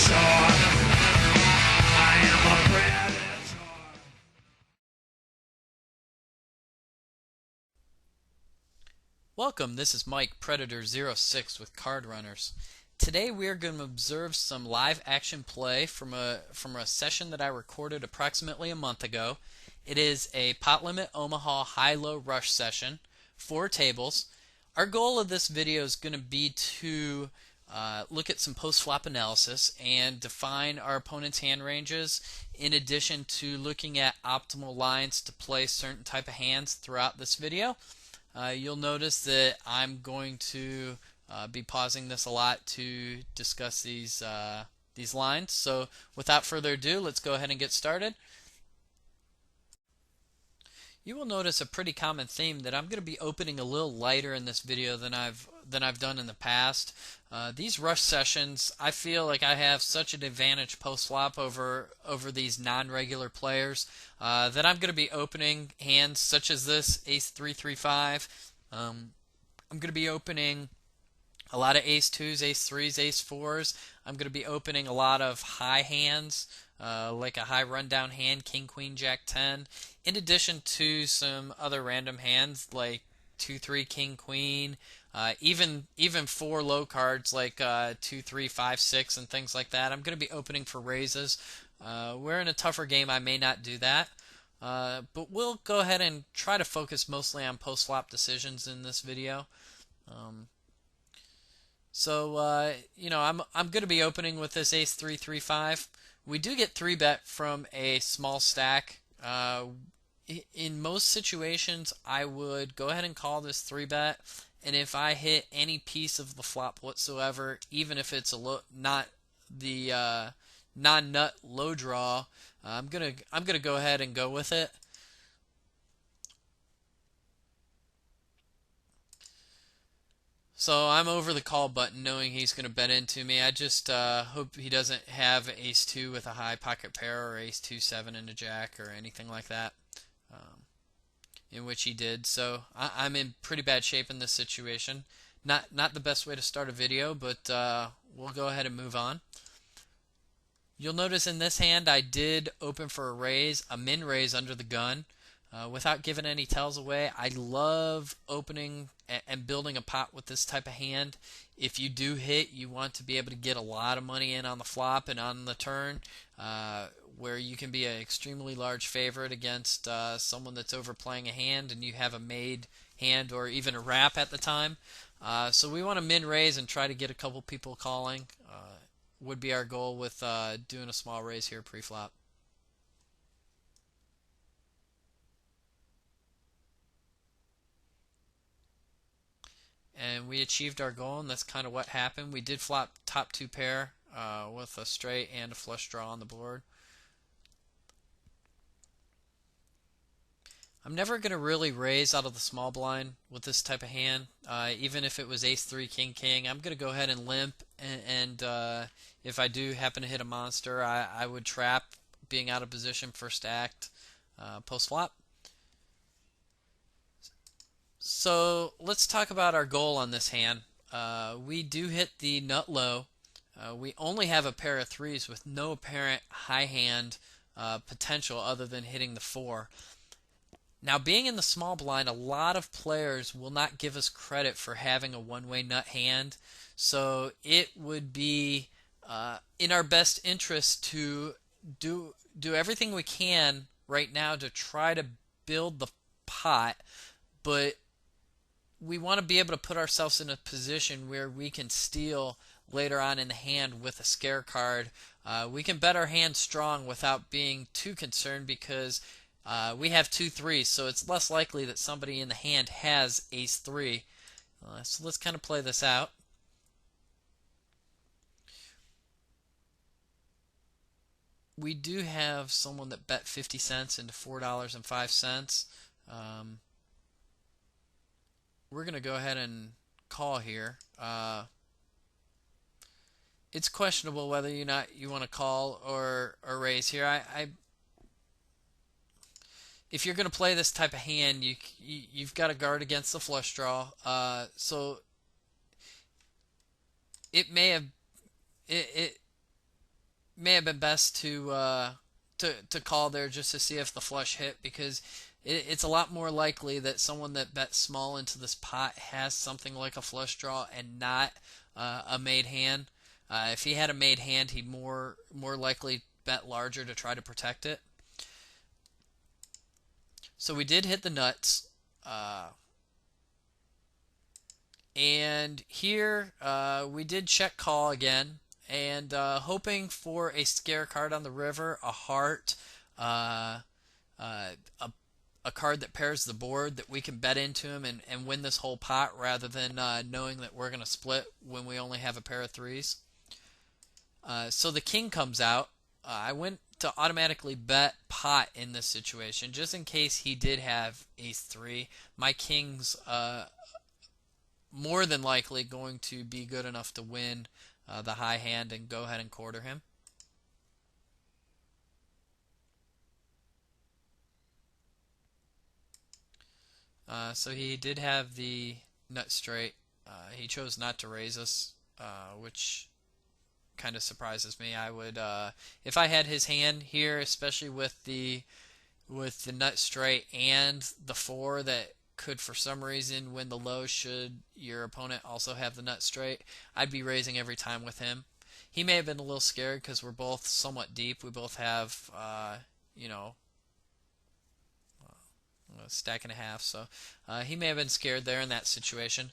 I am a predator. Welcome, this is Mike, Predator006 with Card Runners. Today we are going to observe some live action play from a session that I recorded approximately a month ago. It is a pot limit Omaha high-low rush session, 4 tables. Our goal of this video is going to be to look at some post-flop analysis and define our opponent's hand ranges, in addition to looking at optimal lines to play certain type of hands throughout this video. You'll notice that I'm going to be pausing this a lot to discuss these lines. So without further ado, let's go ahead and get started. You will notice a pretty common theme that I'm going to be opening a little lighter in this video than I've done in the past. These rush sessions, I feel like I have such an advantage post-flop over these non-regular players that I'm going to be opening hands such as this, ace 3-3-5. I'm going to be opening a lot of ace 2s, ace 3s, ace 4s. I'm going to be opening a lot of high hands, like a high rundown hand, king, queen, jack 10, in addition to some other random hands like 2-3, king, queen, even 4 low cards like 2-3, 5-6 and things like that. I'm going to be opening for raises. We're in a tougher game, I may not do that. But we'll go ahead and try to focus mostly on post-flop decisions in this video. I'm going to be opening with this ace 3-3-5. We do get 3-bet from a small stack. In most situations, I would go ahead and call this 3-bet, and if I hit any piece of the flop whatsoever, even if it's not the non-nut low draw, I'm gonna go ahead and go with it. So I'm over the call button knowing he's going to bet into me. I just hope he doesn't have ace 2 with a high pocket pair or ace 2-7 and a jack or anything like that, in which he did. So I'm in pretty bad shape in this situation. Not the best way to start a video, but we'll go ahead and move on. You'll notice in this hand I did open for a raise, a min raise under the gun. Without giving any tells away, I love opening and building a pot with this type of hand. If you do hit, you want to be able to get a lot of money in on the flop and on the turn, where you can be an extremely large favorite against someone that's overplaying a hand and you have a made hand or even a wrap at the time. So we want to min raise and try to get a couple people calling. Would be our goal with doing a small raise here pre-flop. And we achieved our goal, and that's kind of what happened. We did flop top 2 pair with a straight and a flush draw on the board. I'm never going to really raise out of the small blind with this type of hand. Even if it was ace 3, king, king, I'm going to go ahead and limp, and if I do happen to hit a monster, I would trap being out of position first act post flop. So let's talk about our goal on this hand. We do hit the nut low. We only have a pair of 3s with no apparent high hand potential other than hitting the 4. Now, being in the small blind, a lot of players will not give us credit for having a one-way nut hand, so it would be in our best interest to do everything we can right now to try to build the pot, but we want to be able to put ourselves in a position where we can steal later on in the hand with a scare card. We can bet our hand strong without being too concerned because we have 2-3s, so it's less likely that somebody in the hand has ace 3. So let's kind of play this out. We do have someone that bet 50 cents into $4.05. We're going to go ahead and call here. It's questionable whether you want to call or raise here. If you're going to play this type of hand, you've got to guard against the flush draw. So it may have may have been best to call there just to see if the flush hit, because it's a lot more likely that someone that bet small into this pot has something like a flush draw and not a made hand. If he had a made hand, he'd more likely bet larger to try to protect it. So we did hit the nuts. And here we did check call again, and hoping for a scare card on the river, a heart, uh, a card that pairs the board that we can bet into him and win this whole pot, rather than knowing that we're going to split when we only have a pair of threes. So the king comes out. I went to automatically bet pot in this situation, just in case he did have ace three. My king's more than likely going to be good enough to win the high hand and go ahead and quarter him. So he did have the nut straight. He chose not to raise us, which kind of surprises me. I would, if I had his hand here, especially with the nut straight and the four that could for some reason win the low should your opponent also have the nut straight, I'd be raising every time with him. He may have been a little scared because we're both somewhat deep. We both have, you know, a stack and a half, so he may have been scared there in that situation.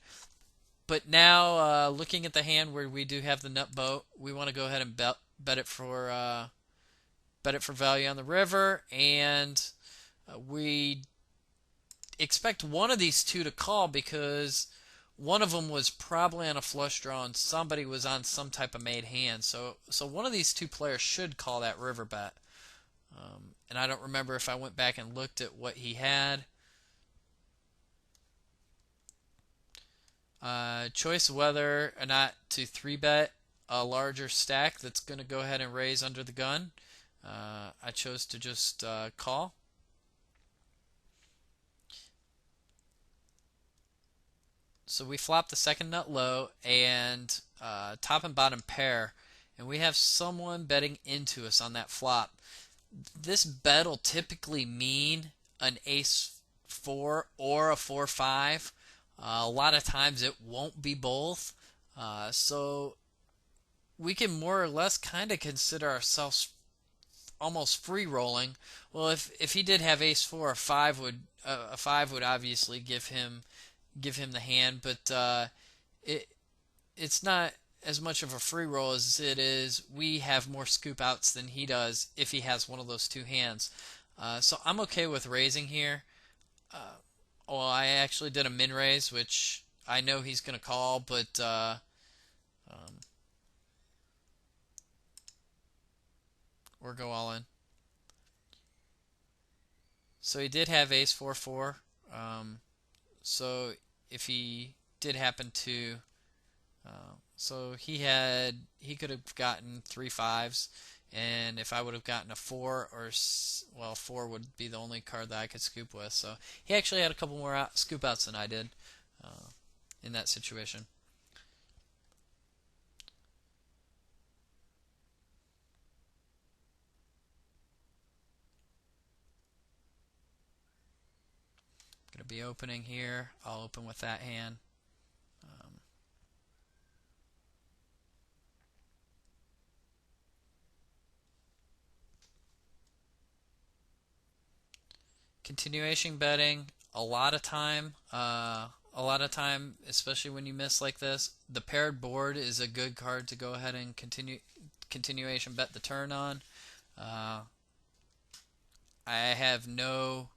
But now, looking at the hand where we do have the nut boat, we want to go ahead and bet it for value on the river, and we expect one of these two to call because one of them was probably on a flush draw and somebody was on some type of made hand. So one of these two players should call that river bet. And I don't remember if I went back and looked at what he had. Choice of whether or not to 3-bet a larger stack that's going to go ahead and raise under the gun. I chose to just call. So we flop the second nut low and top and bottom pair, and we have someone betting into us on that flop. This bet will typically mean an ace 4 or a 4-5. A lot of times it won't be both. So we can more or less kind of consider ourselves almost free rolling. Well, if he did have ace 4, a 5 would obviously give him the hand, but it's not as much of a free roll as it is we have more scoop outs than he does if he has one of those two hands. So I'm okay with raising here. Well, I actually did a min raise, which I know he's going to call, but we'll go all in. So he did have ace 4-4. So if he did happen to, so he could have gotten 3 5s, and if I would have gotten a 4, or well, 4 would be the only card that I could scoop with. So he actually had a couple more scoop outs than I did in that situation. Going to be opening here. I'll open with that hand. Continuation betting, a lot of time, especially when you miss like this, the paired board is a good card to go ahead and continuation bet the turn on. I have no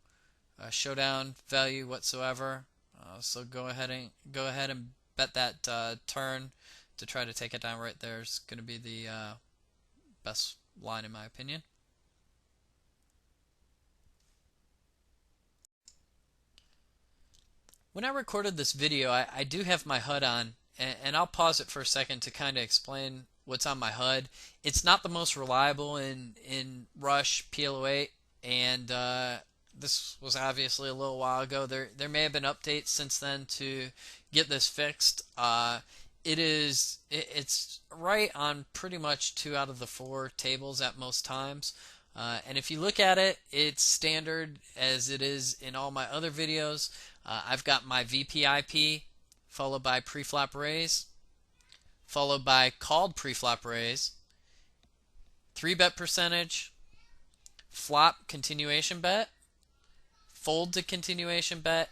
showdown value whatsoever, so go ahead and bet that turn to try to take it down right there is going to be the best line in my opinion. When I recorded this video, I do have my HUD on, and I'll pause it for a second to kind of explain what's on my HUD. It's not the most reliable in Rush PLO8, and this was obviously a little while ago. There may have been updates since then to get this fixed. it's right on pretty much 2 out of the 4 tables at most times. And if you look at it, it's standard as it is in all my other videos. I've got my VPIP followed by preflop raise, followed by called preflop raise, 3-bet percentage, flop continuation bet, fold to continuation bet,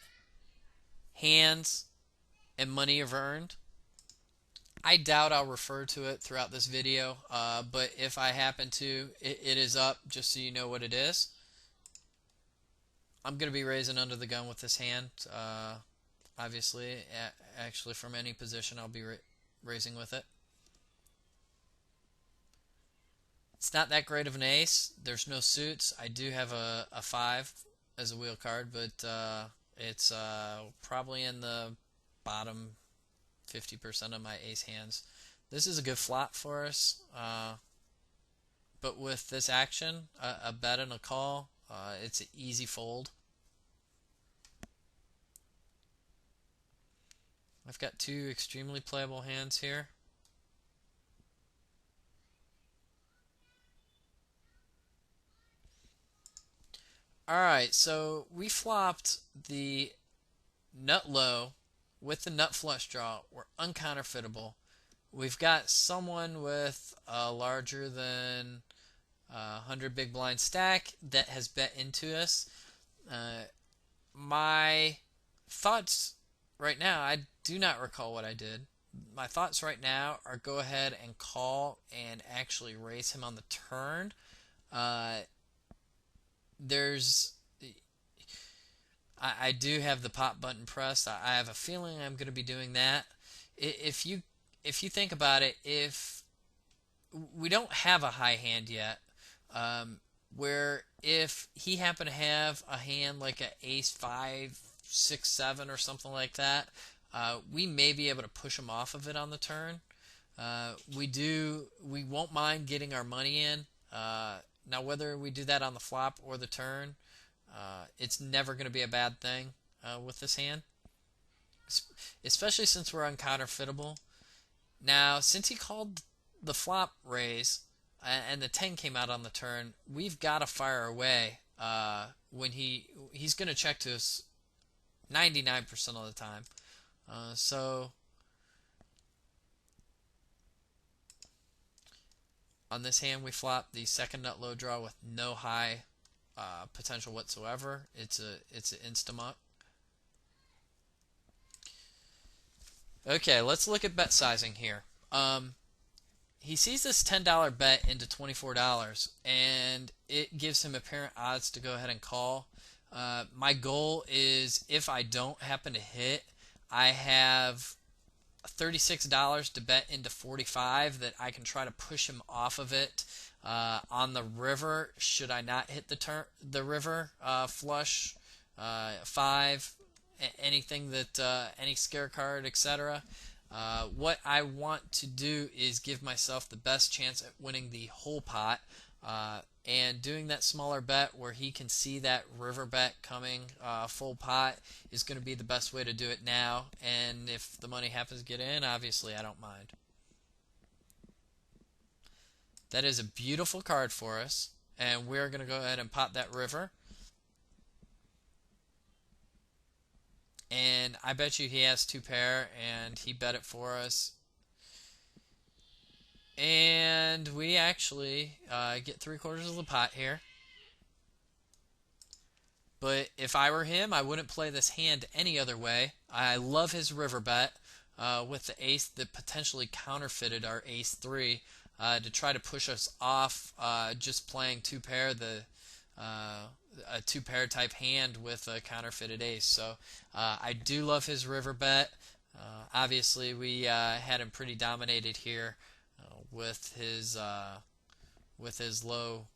hands, and money you've earned. I doubt I'll refer to it throughout this video, but if I happen to, it is up just so you know what it is. I'm going to be raising under the gun with this hand. Obviously, actually from any position I'll be raising with it. It's not that great of an ace. There's no suits. I do have a 5 as a wheel card, but it's probably in the bottom 50% of my ace hands. This is a good flop for us, but with this action, a bet and a call, it's an easy fold. I've got 2 extremely playable hands here. Alright, so we flopped the nut low with the nut flush draw. We're uncounterfeitable. We've got someone with a larger than 100 big blind stack that has bet into us. My thoughts right now, I do not recall what I did. My thoughts right now are go ahead and call and actually raise him on the turn. There's I do have the pop button pressed. I have a feeling I'm going to be doing that. If you think about it, if we don't have a high hand yet, where if he happened to have a hand like an ace 5, 6, 7 or something like that, we may be able to push him off of it on the turn. We won't mind getting our money in. Now, whether we do that on the flop or the turn, it's never going to be a bad thing with this hand, especially since we're uncounterfeitable. Now, since he called the flop raise and the 10 came out on the turn, we've got to fire away when he's going to check to us 99% of the time. So on this hand, we flop the second nut low draw with no high potential whatsoever. It's an insta-muck. Okay, let's look at bet sizing here. He sees this $10 bet into $24, and it gives him apparent odds to go ahead and call. My goal is, if I don't happen to hit, I have $36 to bet into 45 that I can try to push him off of it on the river. Should I not hit the river flush 5, anything that any scare card, etc. What I want to do is give myself the best chance at winning the whole pot, and doing that smaller bet where he can see that river bet coming full pot is going to be the best way to do it now. And if the money happens to get in, obviously I don't mind. That is a beautiful card for us, and we're going to go ahead and pop that river. And I bet you he has 2 pair, and he bet it for us. And we actually get 3/4 of the pot here. But if I were him, I wouldn't play this hand any other way. I love his river bet with the ace that potentially counterfeited our ace 3 to try to push us off just playing 2 pair, a 2 pair type hand with a counterfeited ace. So I do love his river bet. Obviously, we had him pretty dominated here with his low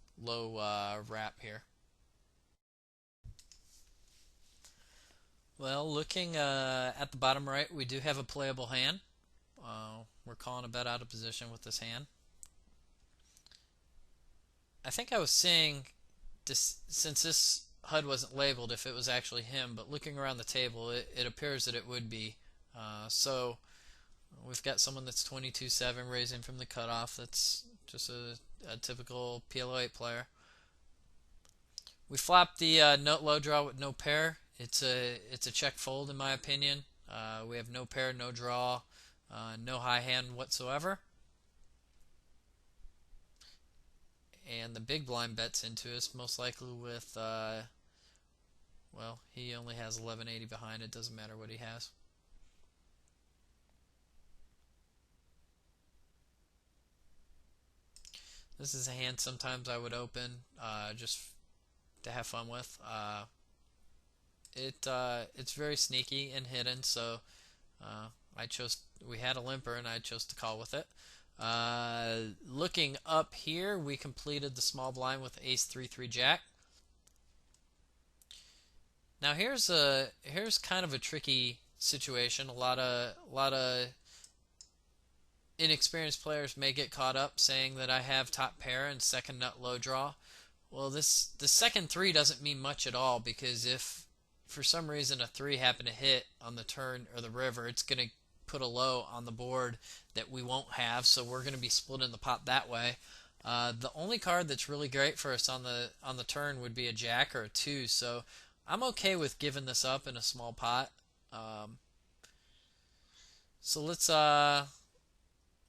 wrap here. Well, looking at the bottom right, we do have a playable hand. We're calling a bet out of position with this hand. I think I was seeing this, since this HUD wasn't labeled, if it was actually him, but looking around the table, it appears that it would be. So We've got someone that's 22-7 raising from the cutoff. That's just a typical PLO8 player. We flop the nut low draw with no pair. It's a check fold in my opinion. We have no pair, no draw, no high hand whatsoever. And the big blind bets into us most likely with well, he only has 1180 behind. It doesn't matter what he has. This is a hand sometimes I would open just to have fun with. It's very sneaky and hidden, so I chose. We had a limper, and I chose to call with it. Looking up here, we completed the small blind with Ace 3-3 Jack. Now here's kind of a tricky situation. A lot of inexperienced players may get caught up saying that I have top pair and second nut low draw. Well, the second three doesn't mean much at all because if for some reason a three happened to hit on the turn or the river, it's going to put a low on the board that we won't have, so we're going to be splitting the pot that way. The only card that's really great for us on the turn would be a jack or a two, so I'm okay with giving this up in a small pot. So let's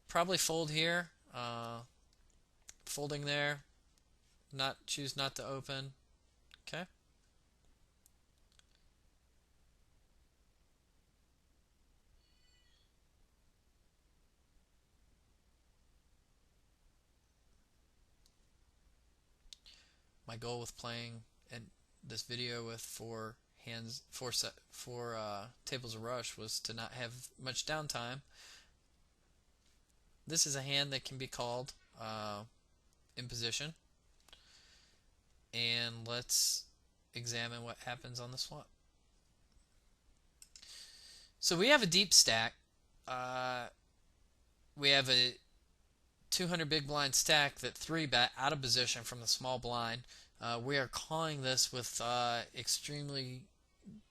probably fold here. Folding there. Not choose not to open. Okay. My goal with playing in this video with four tables of rush was to not have much downtime. This is a hand that can be called in position, and let's examine what happens on the swap. So we have a deep stack. We have a 200 big blind stack that 3-bet out of position from the small blind. We are calling this with extremely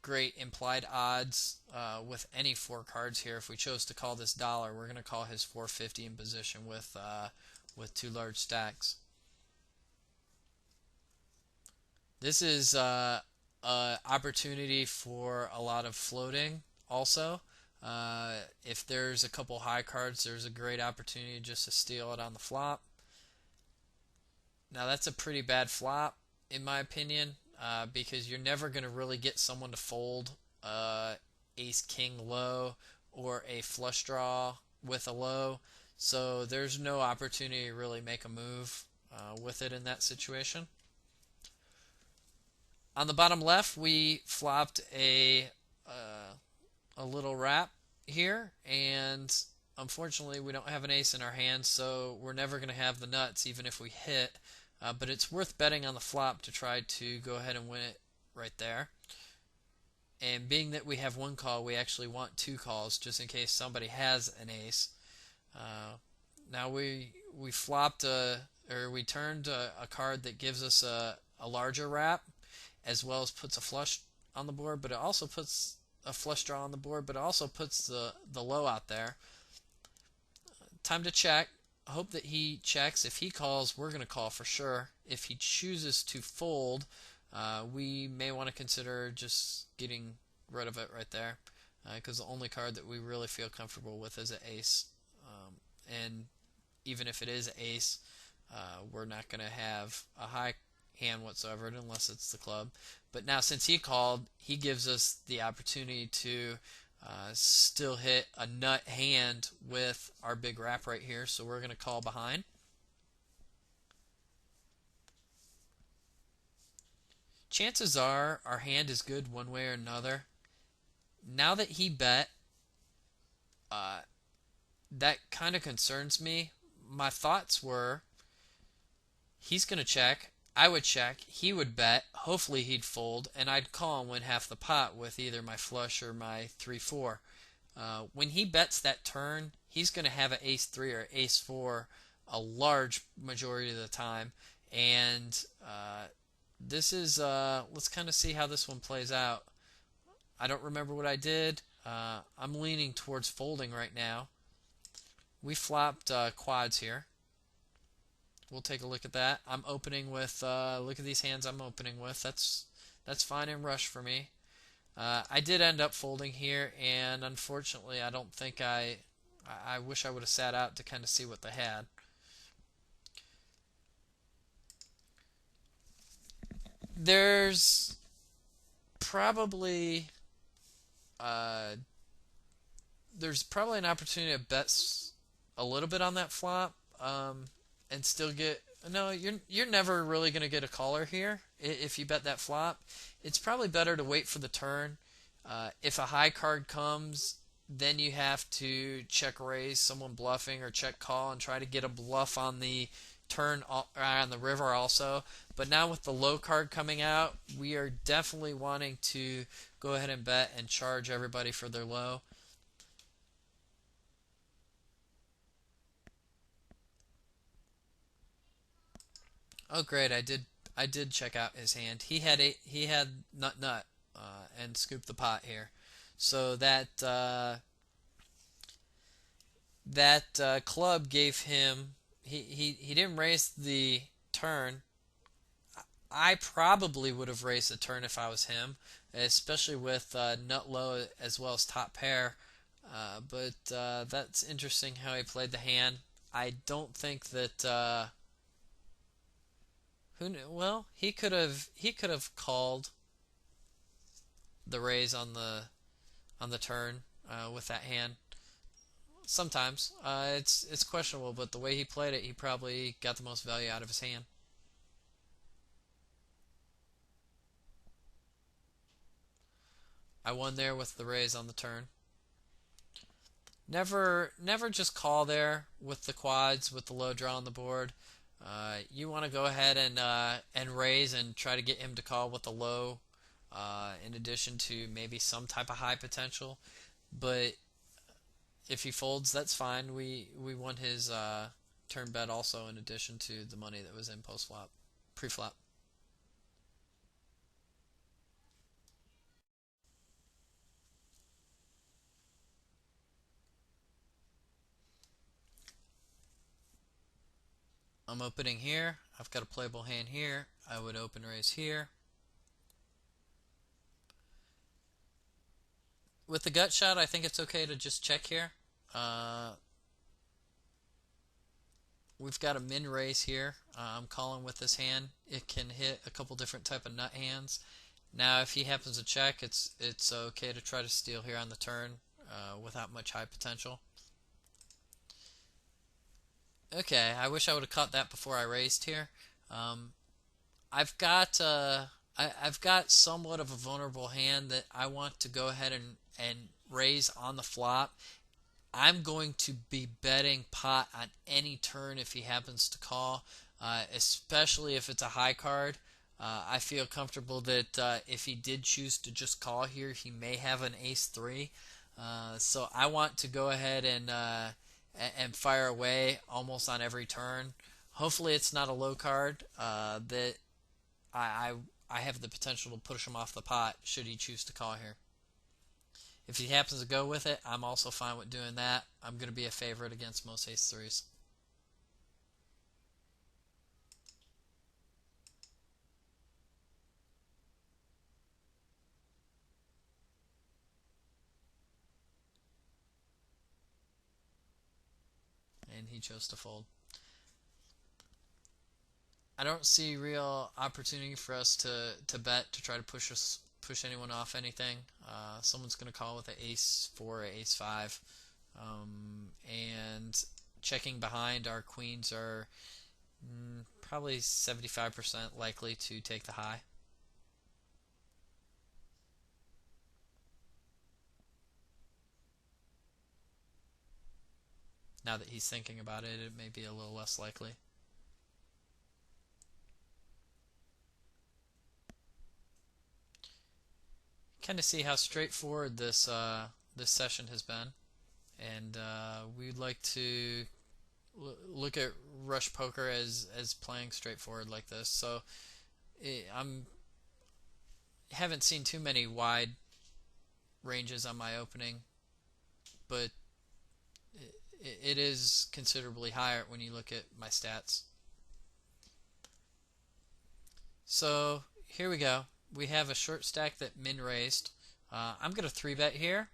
great implied odds with any four cards here. If we chose to call this dollar, we're going to call his 450 in position with two large stacks. This is an opportunity for a lot of floating also. If there's a couple high cards, there's a great opportunity just to steal it on the flop. Now that's a pretty bad flop in my opinion because you're never going to really get someone to fold ace king low or a flush draw with a low, so there's no opportunity to really make a move with it in that situation. On the bottom left, we flopped a little wrap here, and unfortunately we don't have an ace in our hand, so we're never going to have the nuts even if we hit, but it's worth betting on the flop to try to go ahead and win it right there. And being that we have one call, we actually want two calls just in case somebody has an ace. Now we flopped or we turned a card that gives us a larger wrap, as well as puts a flush on the board, but it also puts a flush draw on the board, but it also puts the low out there. Time to check. Hope that he checks. If he calls, we're going to call for sure. If he chooses to fold, we may want to consider just getting rid of it right there, because the only card that we really feel comfortable with is an ace. And even if it is ace, we're not going to have a high hand whatsoever unless it's the club. But now since he called, he gives us the opportunity to still hit a nut hand with our big wrap right here, so we're going to call behind. Chances are our hand is good one way or another. Now that he bet, that kind of concerns me. My thoughts were he's going to check, I would check, he would bet, hopefully he'd fold, and I'd call and win half the pot with either my flush or my 3-4. When he bets that turn, he's going to have an ace-3 or ace-4 a large majority of the time, and this is, let's kind of see how this one plays out. I don't remember what I did. I'm leaning towards folding right now. We flopped quads here. We'll take a look at that. I'm opening with, look at these hands I'm opening with. That's fine in rush for me. I did end up folding here, and unfortunately, I don't think I wish I would have sat out to kind of see what they had. There's probably uh, there's probably an opportunity to bet a little bit on that flop, and still get. No, you're never really going to get a caller here if you bet that flop. It's probably better to wait for the turn. If a high card comes, then you have to check raise someone bluffing or check call and try to get a bluff on the turn on the river also. But now with the low card coming out, we are definitely wanting to go ahead and bet and charge everybody for their low. Oh great, I did check out his hand. He had nut nut and scooped the pot here. So that club gave him he didn't raise the turn. I probably would have raised the turn if I was him, especially with nut low as well as top pair. But that's interesting how he played the hand. I don't think that who knew? Well, he could have called the raise on the turn with that hand. Sometimes it's questionable, but the way he played it, he probably got the most value out of his hand. I won there with the raise on the turn. Never just call there with the quads with the low draw on the board. You want to go ahead and raise and try to get him to call with a low, in addition to maybe some type of high potential. But if he folds, that's fine. We won his turn bet also in addition to the money that was in post flop, pre flop. I'm opening here. I've got a playable hand here. I would open raise here. With the gut shot, I think it's okay to just check here. Uh, we've got a min raise here. I'm calling with this hand. It can hit a couple different type of nut hands. Now, if he happens to check, it's okay to try to steal here on the turn without much high potential. Okay, I wish I would have caught that before I raised here. Um, I've got I've got somewhat of a vulnerable hand that I want to go ahead and raise on the flop. I'm going to be betting pot on any turn if he happens to call, especially if it's a high card. I feel comfortable that if he did choose to just call here, he may have an ace three. So I want to go ahead and fire away almost on every turn. Hopefully, it's not a low card that I I have the potential to push him off the pot should he choose to call here. If he happens to go with it, I'm also fine with doing that. I'm going to be a favorite against most ace threes. And he chose to fold. I don't see real opportunity for us to bet to try to push anyone off anything. Someone's going to call with an ace four or ace five, and checking behind our queens are probably 75% likely to take the high. Now that he's thinking about it, it may be a little less likely. Kind of see how straightforward this session has been, and we'd like to look at rush poker as playing straightforward like this. So I'm haven't seen too many wide ranges on my opening, but it is considerably higher when you look at my stats. So here we go. We have a short stack that min raised. I'm gonna three bet here.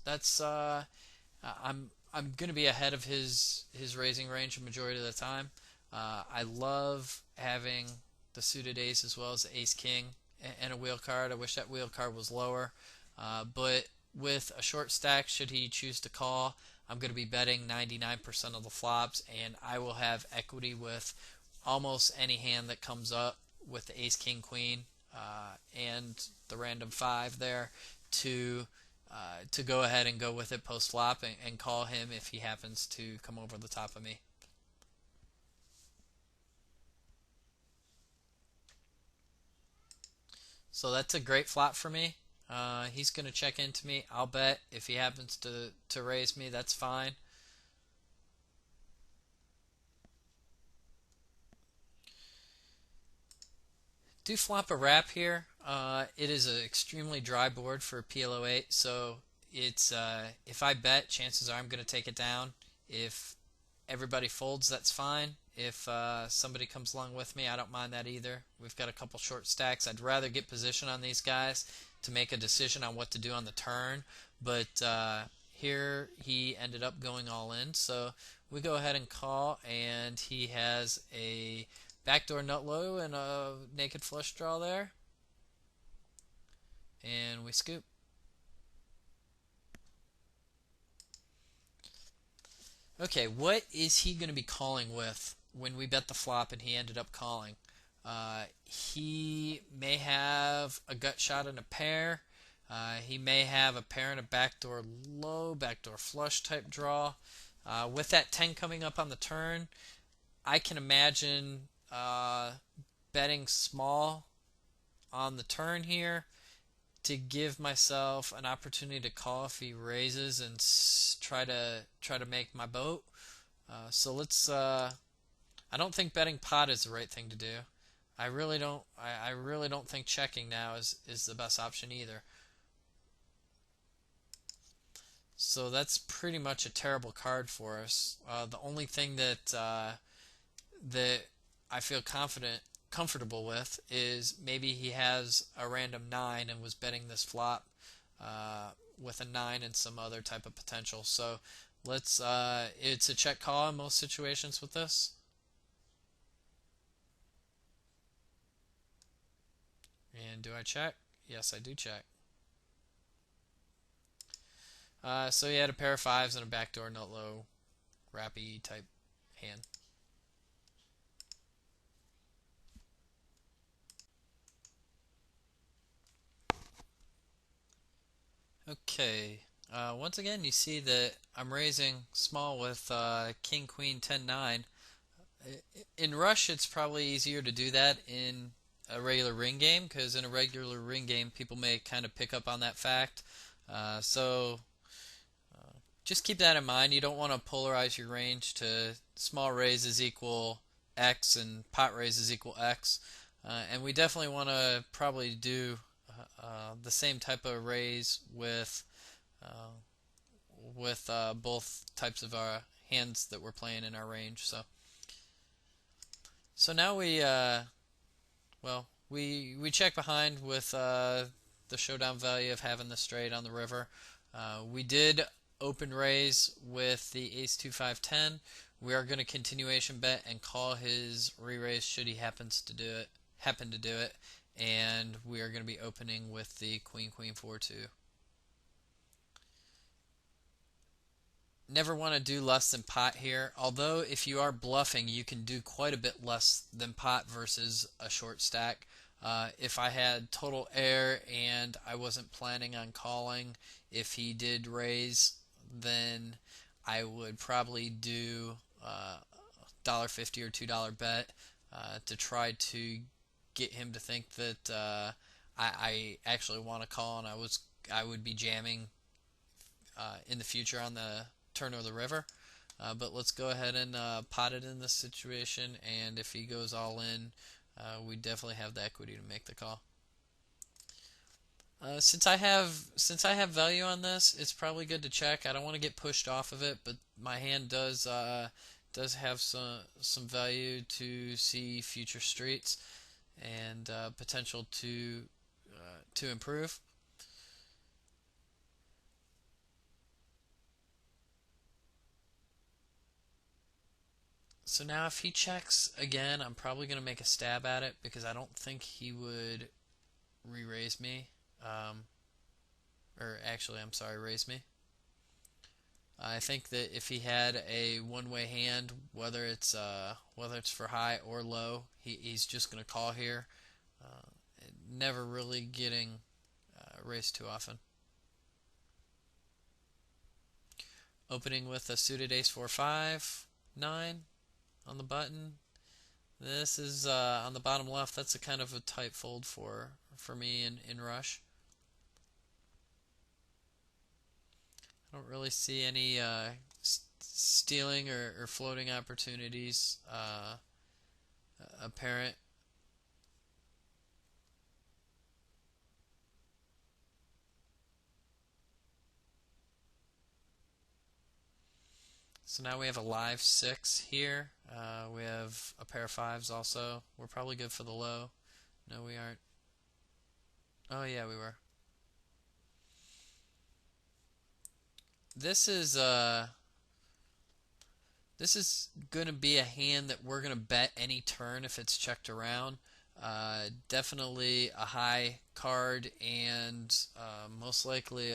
That's I'm gonna be ahead of his raising range the majority of the time. I love having the suited ace as well as the ace king and a wheel card. I wish that wheel card was lower, but with a short stack, should he choose to call, I'm going to be betting 99% of the flops, and I will have equity with almost any hand that comes up with the ace king queen and the random five there to to go ahead and go with it post flop and call him if he happens to come over the top of me. So that's a great flop for me. He's going to check into me. I'll bet if he happens to raise me, that's fine. Do flop a wrap here. It is an extremely dry board for PLO8, so it's if I bet, chances are I'm going to take it down. If everybody folds, that's fine. If somebody comes along with me, I don't mind that either. We've got a couple short stacks. I'd rather get position on these guys to make a decision on what to do on the turn, but here he ended up going all in, so we go ahead and call, and he has a backdoor nut low and a naked flush draw there, and we scoop. Okay, what is he going to be calling with when we bet the flop and he ended up calling? He may have a gut shot and a pair. He may have a pair and a backdoor low, backdoor flush type draw. With that 10 coming up on the turn, I can imagine betting small on the turn here to give myself an opportunity to call if he raises and try to make my boat. So let's. I don't think betting pot is the right thing to do. I really don't. I really don't think checking now is the best option either. So that's pretty much a terrible card for us. The only thing that I feel comfortable with is maybe he has a random 9 and was betting this flop with a 9 and some other type of potential. So let's it's a check call in most situations with this. And do I check? Yes, I do check. So he had a pair of fives and a backdoor nut low rappy type hand. Okay. Once again, you see that I'm raising small with King Queen 10-9. In Rush, it's probably easier to do that in a regular ring game because in a regular ring game, people may kind of pick up on that fact. So just keep that in mind. You don't want to polarize your range to small raises equal X and pot raises equal X. And we definitely want to probably do the same type of raise uh, with both types of hands that we're playing in our range. So now we check behind with the showdown value of having the straight on the river. We did open raise with the ace 2 5 10. We are going to continuation bet and call his re-raise should he happen to do it, and we are going to be opening with the queen queen 4 2. Never want to do less than pot here, although if you are bluffing you can do quite a bit less than pot versus a short stack. If I had total air and I wasn't planning on calling if he did raise, then I would probably do $1.50 or $2 bet to try to get him to think that I actually want to call and I would be jamming in the future on the turn of the river. But let's go ahead and pot it in this situation, and if he goes all in, we definitely have the equity to make the call. Since I have value on this, it's probably good to check. I don't want to get pushed off of it, but my hand does have some value to see future streets and potential to improve. So now if he checks again, I'm probably going to make a stab at it because I don't think he would re-raise me. Um, or actually, I'm sorry, raise me. I think that if he had a one-way hand, whether it's for high or low, he's just going to call here, uh, never really getting raised too often. Opening with a suited ace 4 5 9 on the button. This is on the bottom left. That's a kind of a tight fold for me in rush. I don't really see any stealing or floating opportunities apparent. So now we have a live 6 here. We have a pair of 5s also. We're probably good for the low. No, we aren't. Oh, yeah, we were. This is uh, this is going to be a hand that we're going to bet any turn if it's checked around. Definitely a high card and most likely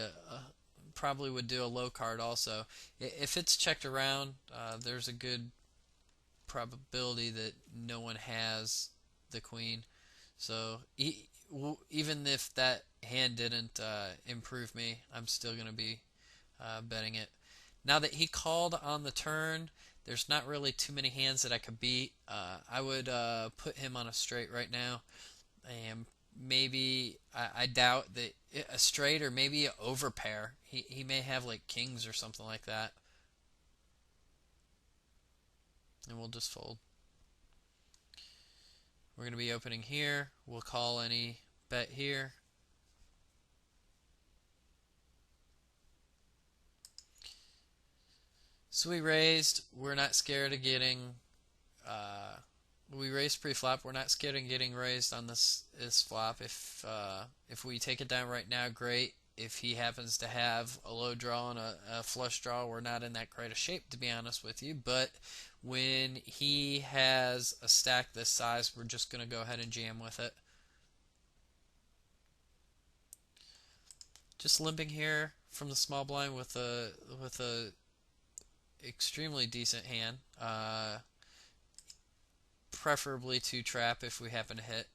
probably would do a low card also. If it's checked around, there's a good probability that no one has the queen. So even if that hand didn't improve me, I'm still going to be betting it. Now that he called on the turn, there's not really too many hands that I could beat. I would put him on a straight right now, and maybe I doubt that a straight or maybe an overpair. He may have like kings or something like that, and we'll just fold. We're going to be opening here. We'll call any bet here. So we raised. We're not scared of getting. We raised pre-flop. We're not scared of getting raised on this flop. If we take it down right now, great. If he happens to have a low draw and a flush draw, we're not in that great a shape, to be honest with you. But when he has a stack this size, we're just going to go ahead and jam with it. Just limping here from the small blind with a extremely decent hand. Preferably two trap if we happen to hit.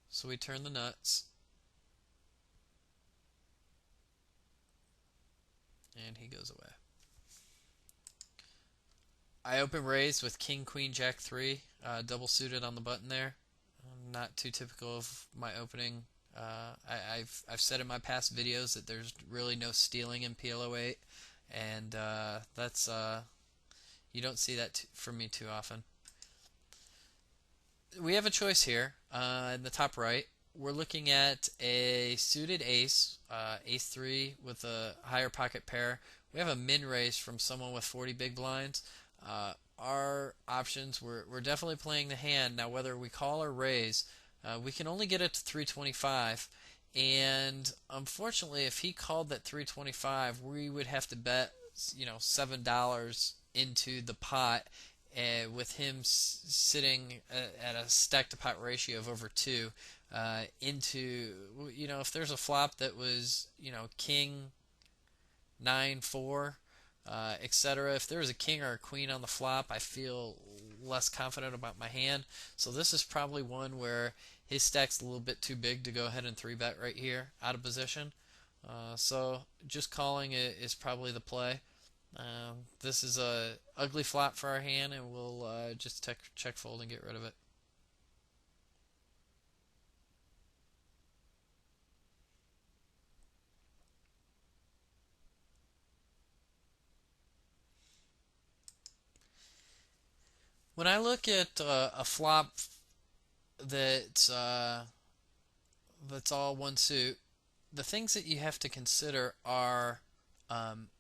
So we turn the nuts. And he goes away. I open raise with king, queen, jack 3, double suited on the button there. Not too typical of my opening. I've said in my past videos that there's really no stealing in PLO 8, and that's you don't see that from me too often. We have a choice here in the top right. We're looking at a suited ace, ace 3 with a higher pocket pair. We have a min raise from someone with 40 big blinds. Our options, we're definitely playing the hand. Now, whether we call or raise, we can only get it to 325. And unfortunately, if he called that 325, we would have to bet, $7 into the pot. With him sitting at a stack to pot ratio of over 2, if there's a flop that was, king 9-4, etc. If there was a king or a queen on the flop, I feel less confident about my hand. So this is probably one where his stack's a little bit too big to go ahead and 3-bet right here, out of position. So just calling it is probably the play. This is a ugly flop for our hand, and we'll just check fold and get rid of it. When I look at a flop that's that's all one suit, the things that you have to consider are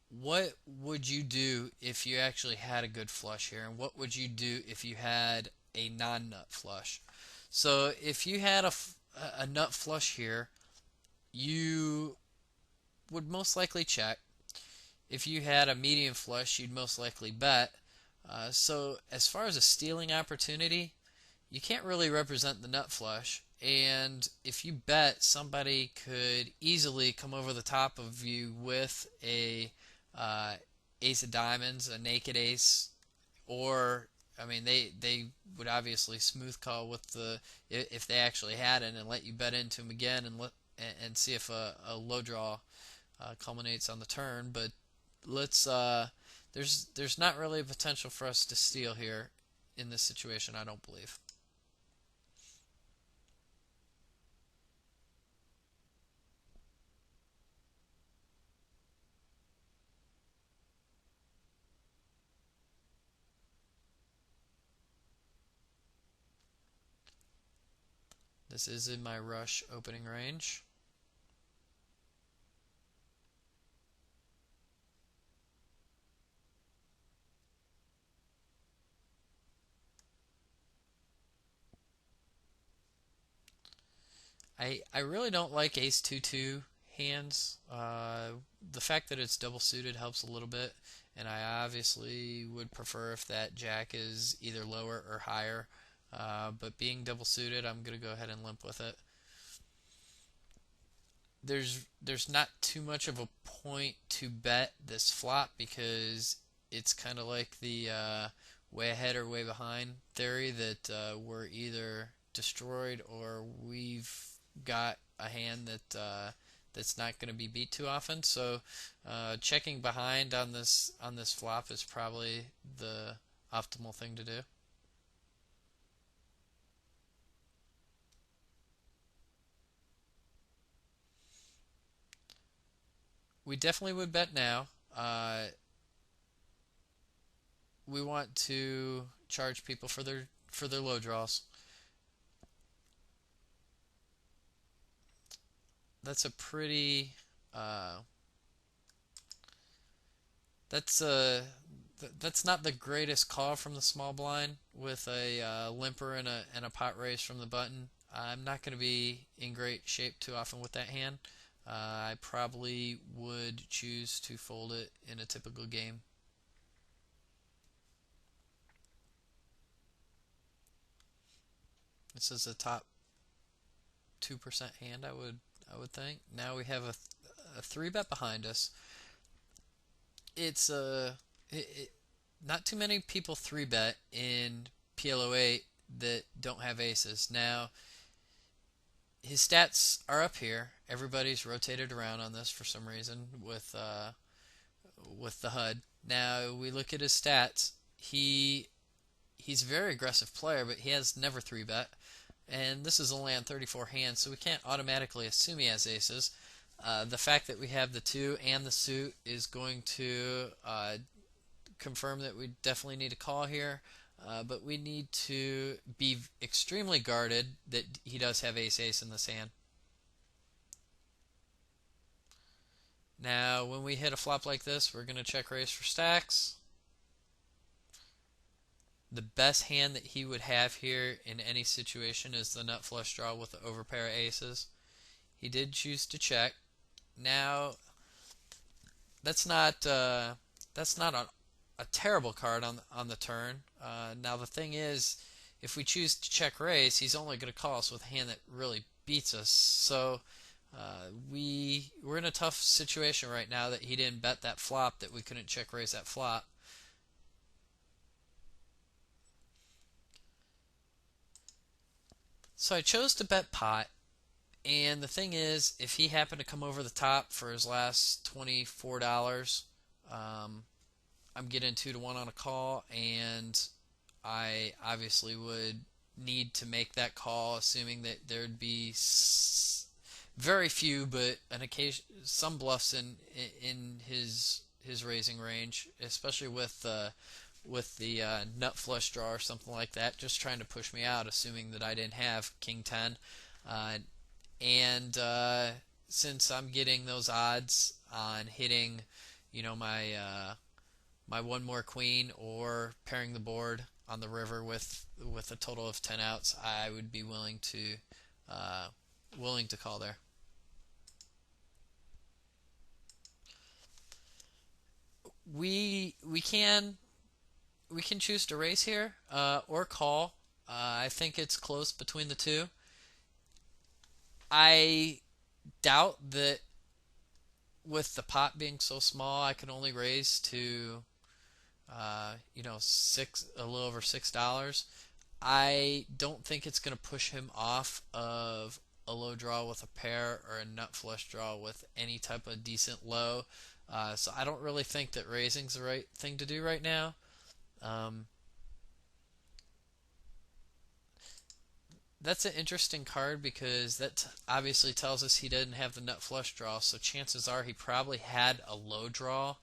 what would you do if you actually had a good flush here, and what would you do if you had a non-nut flush? So if you had a nut flush here, you would most likely check. If you had a medium flush, you'd most likely bet. So as far as a stealing opportunity, you can't really represent the nut flush. And if you bet, somebody could easily come over the top of you with a uh, ace of diamonds, a naked ace, or I mean they would obviously smooth call with the if they actually had it and let you bet into them again and see if a low draw culminates on the turn. But let's there's not really a potential for us to steal here in this situation, I don't believe. This is in my rush opening range. I really don't like ace 2-2 hands. The fact that it's double suited helps a little bit, and I obviously would prefer if that jack is either lower or higher. But being double suited, I'm going to go ahead and limp with it. There's not too much of a point to bet this flop because it's kind of like the way ahead or way behind theory that we're either destroyed or we've got a hand that's not going to be beat too often. So checking behind on this flop is probably the optimal thing to do. We definitely would bet now. We want to charge people for their low draws. That's a pretty uh, that's a that's not the greatest call from the small blind with a limper and a pot raise from the button. I'm not going to be in great shape too often with that hand. I probably would choose to fold it in a typical game. This is a top 2% hand, I would think. Now we have a three bet behind us. It's not too many people three bet in PLO 8 that don't have aces. Now his stats are up here. Everybody's rotated around on this for some reason with the HUD. Now we look at his stats. He's a very aggressive player, but he has never three bet. And this is only on 34 hands, so we can't automatically assume he has aces. The fact that we have the two and the suit is going to confirm that we definitely need to call here. But we need to be extremely guarded that he does have ace-ace in this hand. Now, when we hit a flop like this, we're going to check raise for stacks. The best hand that he would have here in any situation is the nut flush draw with the overpair of aces. He did choose to check. Now, that's not a terrible card on the turn. Now the thing is, if we choose to check raise, he's only going to call us with a hand that really beats us. So we're in a tough situation right now that he didn't bet that flop, that we couldn't check raise that flop. So I chose to bet pot. And the thing is, if he happened to come over the top for his last $24, um, I'm getting 2-1 on a call, and I obviously would need to make that call, assuming that there'd be very few, but an occasion, some bluffs in his raising range, especially with the nut flush draw or something like that, just trying to push me out, assuming that I didn't have King 10. Uh, and since I'm getting those odds on hitting, my one more queen or pairing the board on the river with a total of 10 outs, I would be uh, willing to call there. We can choose to raise here or call. I think it's close between the two. I doubt that with the pot being so small, I can only raise to a little over $6. I don't think it's going to push him off of a low draw with a pair or a nut flush draw with any type of decent low. So I don't really think that raising's the right thing to do right now. Um, that's an interesting card because that obviously tells us he didn't have the nut flush draw. So chances are he probably had a low draw,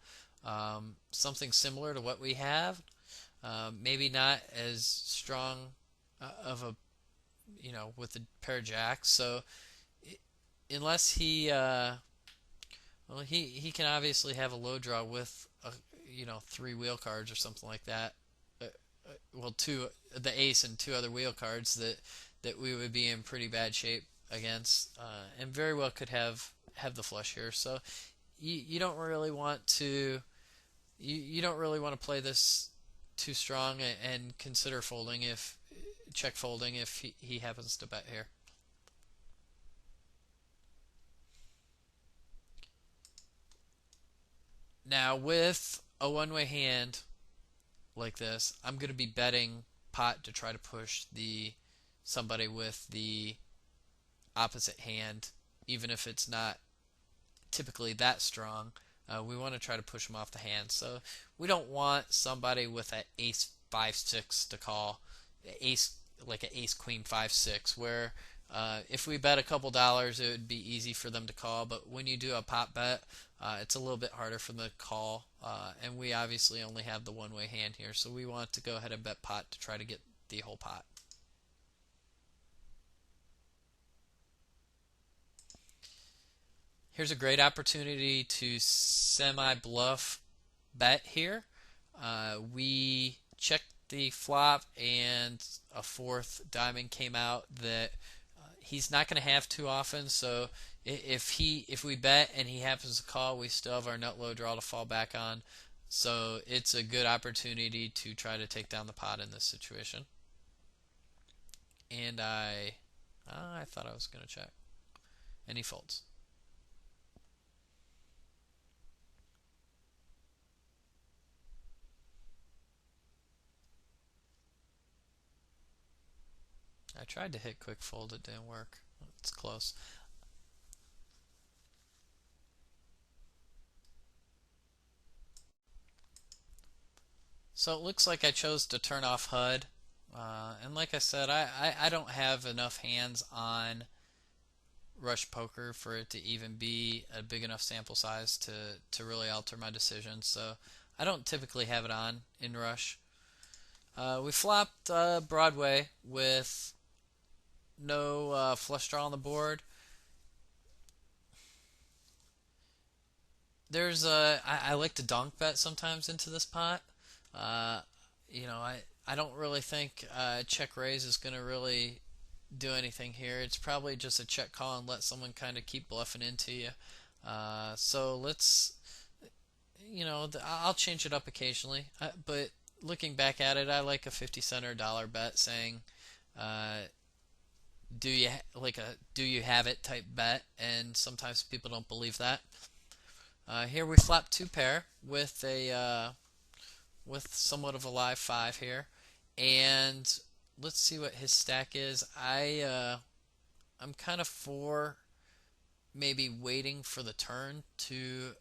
something similar to what we have. Maybe not as strong of a with the pair of jacks. So unless he can obviously have a low draw with three wheel cards or something like that. Well, two the ace and two other wheel cards that we would be in pretty bad shape against, and very well could have the flush here. So you don't really want to you don't really want to play this too strong and consider folding if check folding if he happens to bet here. Now with a one-way hand like this, I'm going to be betting pot to try to push the somebody with the opposite hand, even if it's not typically that strong. We want to try to push them off the hand. So we don't want somebody with an ace 5-6 to call ace like an ace queen 5-6 where if we bet a couple dollars it would be easy for them to call, but when you do a pot bet it's a little bit harder for them to call, and we obviously only have the one way hand here, so we want to go ahead and bet pot to try to get the whole pot. Here's a great opportunity to semi-bluff bet here. We checked the flop and a fourth diamond came out that he's not going to have too often. So if we bet and he happens to call, we still have our nut low draw to fall back on. So it's a good opportunity to try to take down the pot in this situation. And I thought I was going to check, and he folds. I tried to hit quick fold, it didn't work. It's close. So it looks like I chose to turn off HUD. And like I said, I don't have enough hands on Rush Poker for it to even be a big enough sample size to really alter my decision. So I don't typically have it on in Rush. We flopped Broadway with no flush draw on the board. I like to donk bet sometimes into this pot. Uh, I don't really think check raise is going to really do anything here. It's probably just a check call and let someone kind of keep bluffing into you. So let's, I'll change it up occasionally. But looking back at it, I like a 50 cent or dollar bet saying, uh, do you have it type bet, and sometimes people don't believe that. Here we flop two pair with somewhat of a live five here, and let's see what his stack is. I'm kind of for maybe waiting for the turn to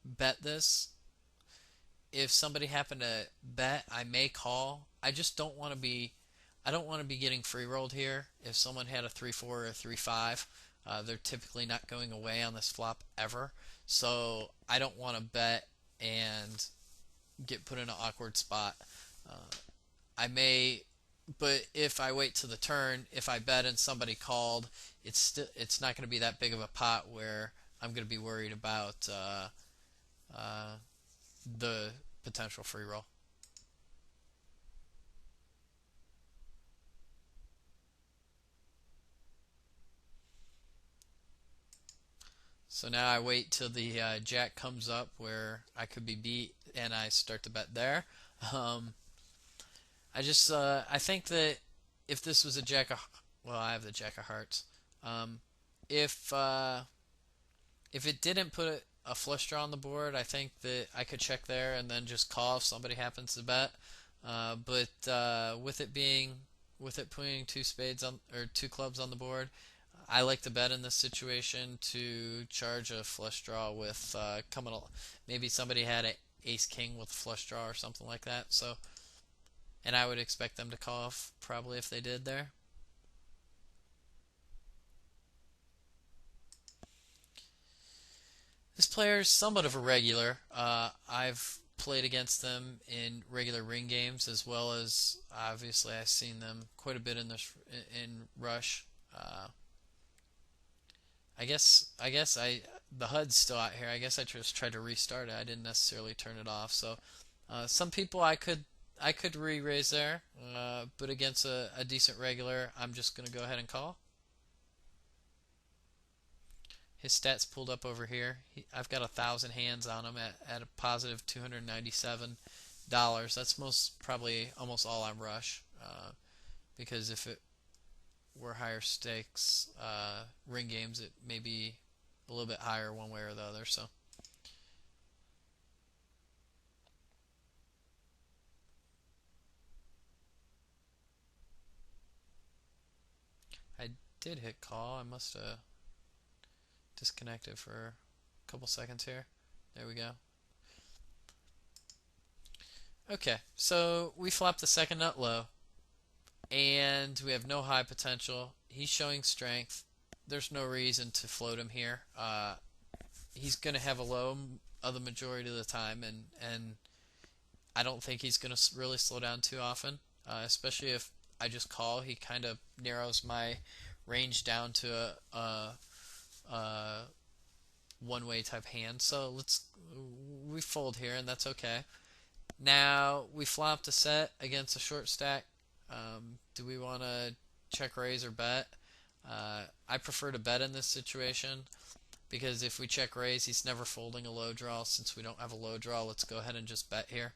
bet this. If somebody happened to bet, I may call. I don't want to be getting free rolled here. If someone had a 3-4 or a 3-5, they're typically not going away on this flop ever. So I don't want to bet and get put in an awkward spot. I may, but if I wait to the turn, if I bet and somebody called, it's not going to be that big of a pot where I'm going to be worried about uh, the potential free roll. So now I wait till the jack comes up where I could be beat, and I start to bet there. Um, I think that if this was a jack of, well, I have the jack of hearts. Um, if if it didn't put a flush draw on the board, I think that I could check there and then just call if somebody happens to bet. But with it putting two spades on or two clubs on the board, I like to bet in this situation to charge a flush draw with coming. Maybe somebody had a ace king with a flush draw or something like that. So, and I would expect them to call off probably if they did there. This player is somewhat of a regular. I've played against them in regular ring games as well as obviously I've seen them quite a bit in Rush. Uh, I guess the HUD's still out here. I guess I just tried to restart it. I didn't necessarily turn it off. So some people I could re-raise there, but against a decent regular, I'm just gonna go ahead and call. His stats pulled up over here. I've got 1,000 hands on him at a positive $297. That's most probably almost all on Rush, because if it were higher stakes ring games, it may be a little bit higher one way or the other. So I did hit call. I must have disconnected for a couple seconds here. There we go. Okay, so we flop the second nut low, and we have no high potential. He's showing strength. There's no reason to float him here. He's going to have a low of the majority of the time, and I don't think he's going to really slow down too often, especially if I just call. He kind of narrows my range down to a one-way type hand. So we fold here, and that's okay. Now we flopped a set against a short stack. Do we want to check raise or bet? I prefer to bet in this situation because if we check raise, he's never folding a low draw. Since we don't have a low draw, let's go ahead and just bet here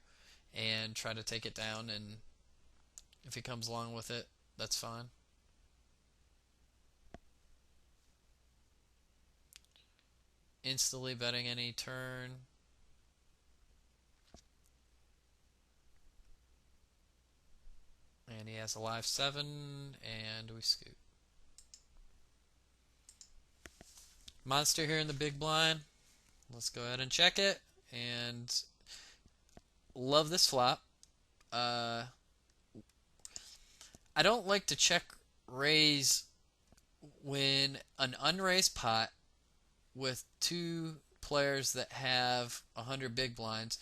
and try to take it down. And if he comes along with it, that's fine. Instantly betting any turn. And he has a live 7, and we scoop. Monster here in the big blind. Let's go ahead and check it. And love this flop. I don't like to check raise when an unraised pot with two players that have 100 big blinds.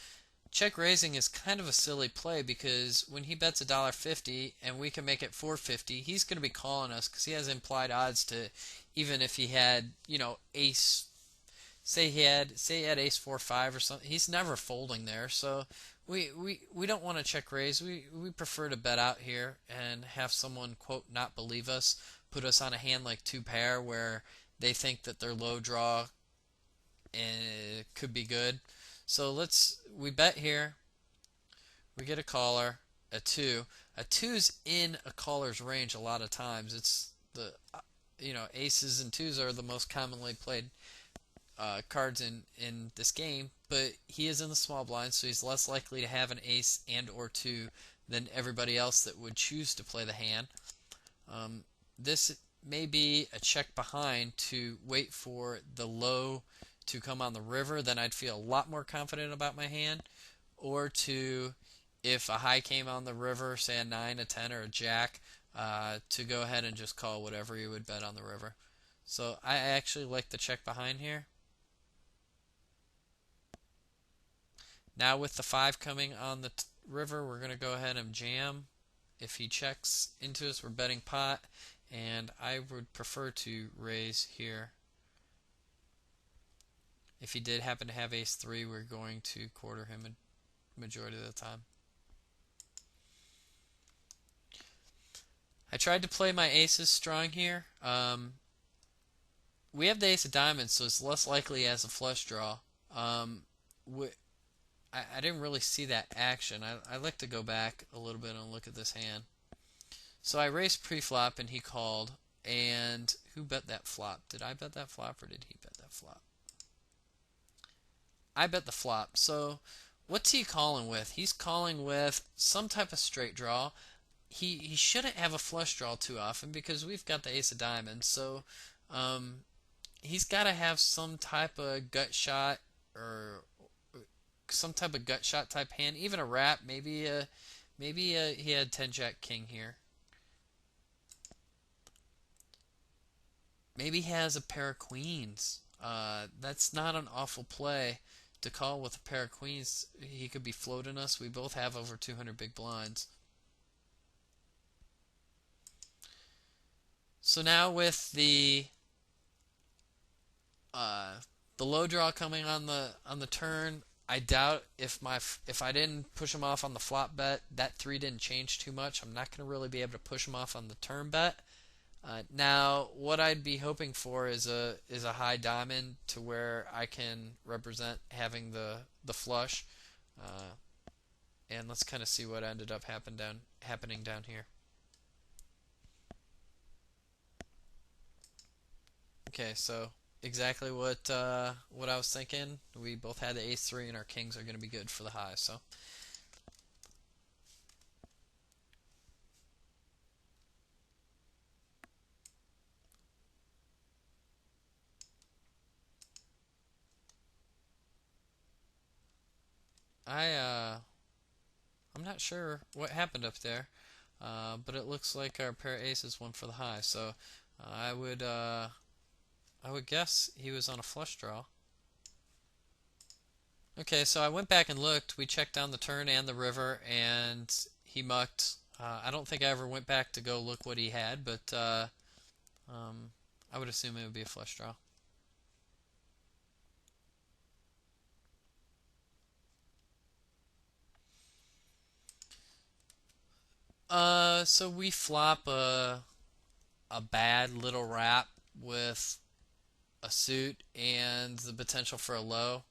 Check raising is kind of a silly play because when he bets $1.50 and we can make it $4.50, he's going to be calling us because he has implied odds to, even if he had, ace, say he had ace 4-5 or something, he's never folding there. So we don't want to check raise. We prefer to bet out here and have someone quote not believe us, put us on a hand like two pair where they think that their low draw and could be good. So we bet here. We get a caller, a 2. A 2's in a caller's range a lot of times. It's aces and 2s are the most commonly played cards in this game, but he is in the small blind, so he's less likely to have an ace and or 2 than everybody else that would choose to play the hand. This may be a check behind to wait for the low to come on the river, then I'd feel a lot more confident about my hand. Or if a high came on the river, say a 9, a 10, or a jack, to go ahead and just call whatever you would bet on the river. So I actually like the check behind here. Now with the 5 coming on river, we're going to go ahead and jam. If he checks into us, we're betting pot, and I would prefer to raise here. If he did happen to have ace 3, we're going to quarter him a majority of the time. I tried to play my aces strong here. We have the ace of diamonds, so it's less likely as a flush draw. Um, I didn't really see that action. I like to go back a little bit and look at this hand. So I raised pre-flop and he called. And who bet that flop? Did I bet that flop or did he bet that flop? I bet the flop. So what's he calling with? He's calling with some type of straight draw. He shouldn't have a flush draw too often because we've got the ace of diamonds. So um, he's got to have some type of gut shot or some type of gut shot type hand, even a wrap, maybe he had 10 jack king here. Maybe he has a pair of queens. That's not an awful play to call with a pair of queens. He could be floating us. We both have over 200 big blinds. So now with the low draw coming on the turn, I doubt if I didn't push him off on the flop bet, that 3 didn't change too much. I'm not going to really be able to push him off on the turn bet. Now, what I'd be hoping for is a high diamond to where I can represent having the flush, and let's kind of see what ended up happening down here. Okay, so exactly what I was thinking. We both had the ace 3, and our kings are going to be good for the high. So. I'm not sure what happened up there, but it looks like our pair of aces went for the high. So I would guess he was on a flush draw. Okay, so I went back and looked. We checked down the turn and the river, and he mucked. I don't think I ever went back to go look what he had, but I would assume it would be a flush draw. So we flop a bad little wrap with a suit and the potential for a low.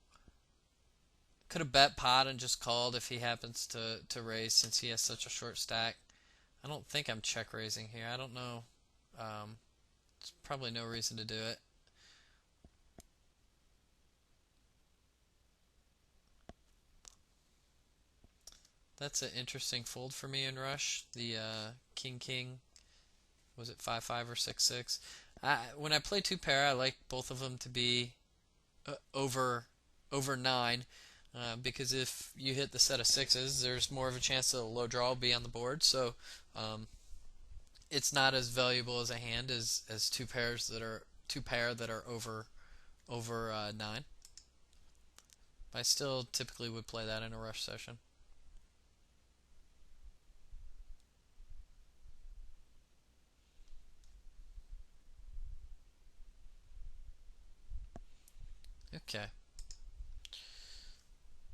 Could have bet pot and just called if he happens to raise since he has such a short stack. I don't think I'm check raising here. I don't know. There's probably no reason to do it. That's an interesting fold for me in Rush. The King King, was it 5-5 or 6-6? When I play two pair, I like both of them to be over 9. Because if you hit the set of sixes, there's more of a chance that a low draw will be on the board. So um, it's not as valuable as a hand as two pair that are over 9. I still typically would play that in a rush session. Okay.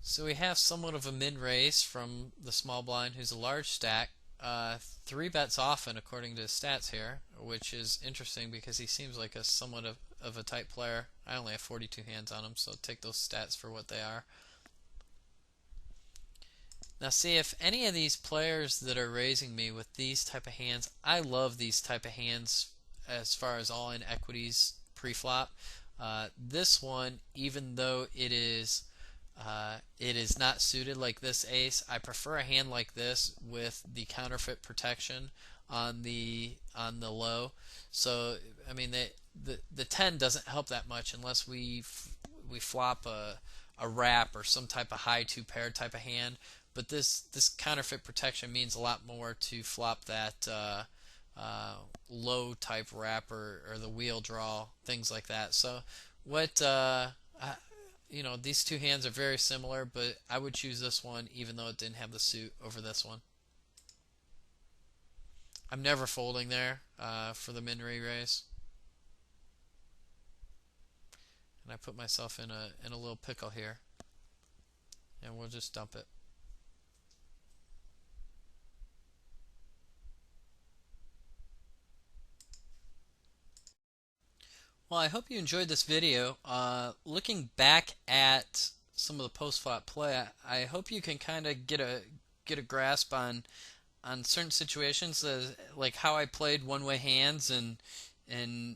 So we have somewhat of a min raise from the small blind, who's a large stack. 3 bets often, according to his stats here, which is interesting because he seems like a somewhat of a tight player. I only have 42 hands on him, so take those stats for what they are. Now see, if any of these players that are raising me with these type of hands, I love these type of hands as far as all-in equities pre-flop. This one, even though it is not suited like this ace, I prefer a hand like this with the counterfeit protection on the low. So I mean the 10 doesn't help that much unless we flop a wrap or some type of high 2 pair type of hand. But this counterfeit protection means a lot more to flop that low type wrap or the wheel draw, things like that. So what these two hands are very similar, but I would choose this one even though it didn't have the suit over this one. I'm never folding there for the min re-raise. And I put myself in a little pickle here. And we'll just dump it. Well, I hope you enjoyed this video. Looking back at some of the post-flop play, I hope you can kind of get a grasp on certain situations, like how I played one-way hands and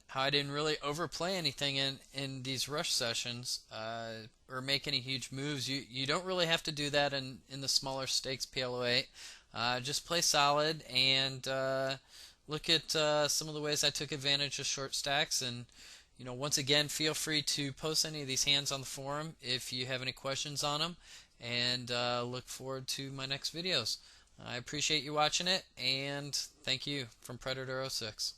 how I didn't really overplay anything in these rush sessions or make any huge moves. You don't really have to do that in the smaller stakes PLO 8. Just play solid and look at some of the ways I took advantage of short stacks. And once again, feel free to post any of these hands on the forum if you have any questions on them. And look forward to my next videos. I appreciate you watching it, and thank you from Predator006.